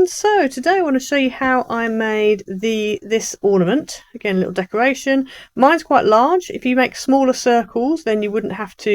everyone, so today I want to show you how I made this ornament. Again, a little decoration. Mine's quite large. If you make smaller circles then you wouldn't have to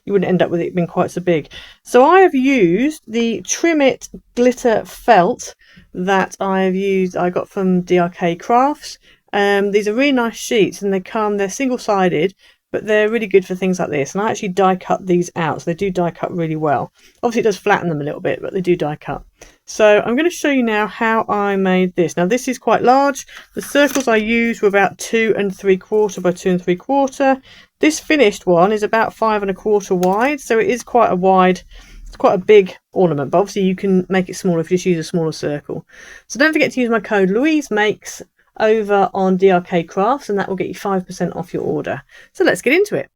you wouldn't end up with it being quite so big. So I have used the Trim It glitter felt that I got from DRK Crafts. These are really nice sheets and they're single-sided, but they're really good for things like this. And I actually die cut these out, so they do die cut really well. Obviously it does flatten them a little bit, but they do die cut. So I'm going to show you now how I made this. Now this is quite large. The circles I used were about 2 3/4 by 2 3/4. This finished one is about 5 1/4 wide, so it is quite a wide, it's quite a big ornament, but obviously you can make it smaller if you just use a smaller circle. So don't forget to use my code LouiseMakes over on DRK Crafts, and that will get you 5% off your order. So let's get into it.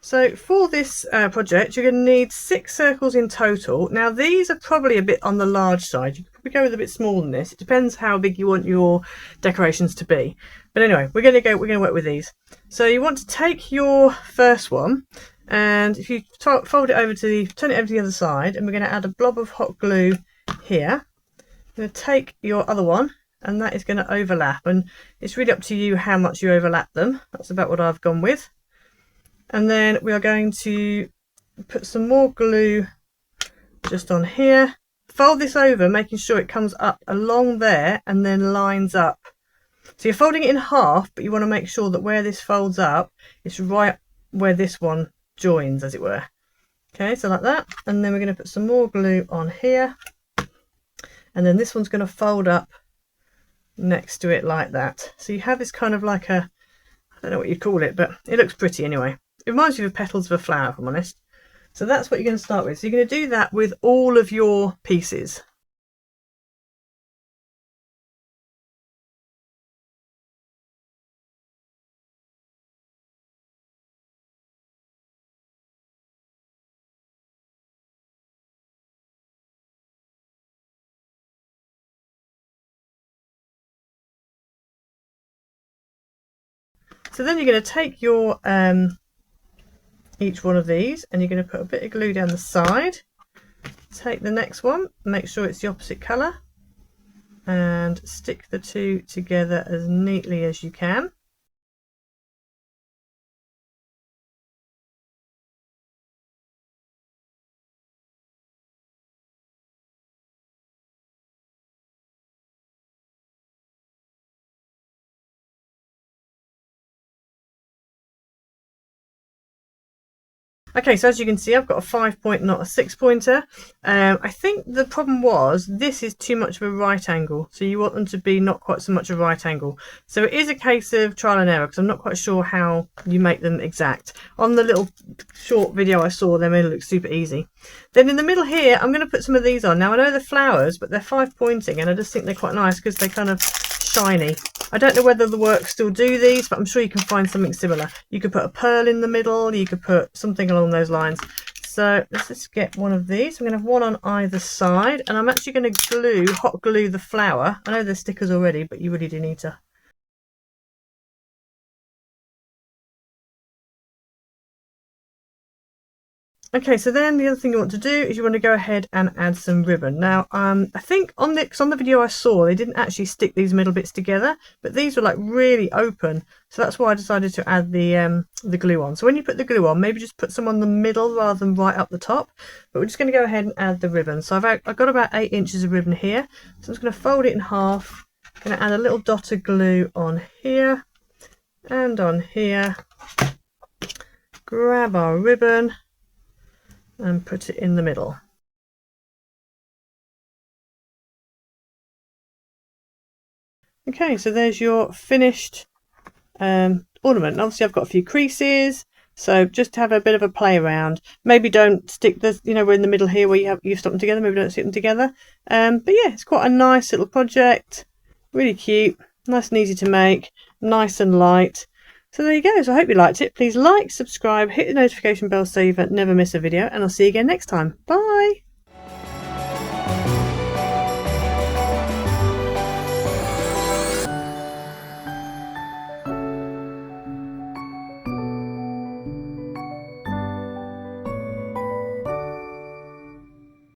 So for this project you're going to need 6 circles in total. Now these are probably a bit on the large side. You could probably go with a bit smaller than this. It depends how big you want your decorations to be. But anyway, we're going to work with these. So you want to take your first one, and if you fold it over turn it over to the other side, and we're going to add a blob of hot glue here. I'm going to take your other one, and that is going to overlap, and it's really up to you how much you overlap them. That's about what I've gone with. And then we are going to put some more glue just on here. Fold this over, making sure it comes up along there and then lines up. So you're folding it in half, but you want to make sure that where this folds up, it's right where this one joins, as it were. Okay, so like that. And then we're going to put some more glue on here. And then this one's going to fold up next to it like that. So you have this kind of like a, I don't know what you'd call it, but it looks pretty anyway. It reminds you of petals of a flower, if I'm honest. So that's what you're going to start with. So you're going to do that with all of your pieces. So then you're going to take your each one of these, and you're going to put a bit of glue down the side. Take the next one, make sure it's the opposite colour, and stick the two together as neatly as you can. Okay, so as you can see, I've got a 5-point, not a 6-pointer. I think the problem was this is too much of a right angle, so you want them to be not quite so much a right angle. So it is a case of trial and error, because I'm not quite sure how you make them exact. On the little short video I saw, they made it look super easy. Then in the middle here, I'm going to put some of these on. Now I know they're flowers, but they're 5-pointing, and I just think they're quite nice because they're kind of shiny. I don't know whether the work still do these, but I'm sure you can find something similar. You could put a pearl in the middle, you could put something along those lines. So let's just get one of these. I'm going to have one on either side, and I'm actually going to hot glue the flower. I know there's stickers already, but you really do need to. Okay, so then the other thing you want to do is you want to go ahead and add some ribbon. Now, I think on the video I saw, they didn't actually stick these middle bits together, but these were like really open. So that's why I decided to add the glue on. So when you put the glue on, maybe just put some on the middle rather than right up the top. But we're just going to go ahead and add the ribbon. So I've got about 8 inches of ribbon here. So I'm just going to fold it in half. I'm going to add a little dot of glue on here and on here. Grab our ribbon and put it in the middle. Okay, so there's your finished ornament. And obviously I've got a few creases, so just have a bit of a play around. Maybe don't stick the, we're in the middle here where you've stuck them together, maybe don't stick them together. But yeah, it's quite a nice little project, really cute, nice and easy to make, nice and light. So there you go. So I hope you liked it. Please like, subscribe, hit the notification bell so you never miss a video, and I'll see you again next time. Bye.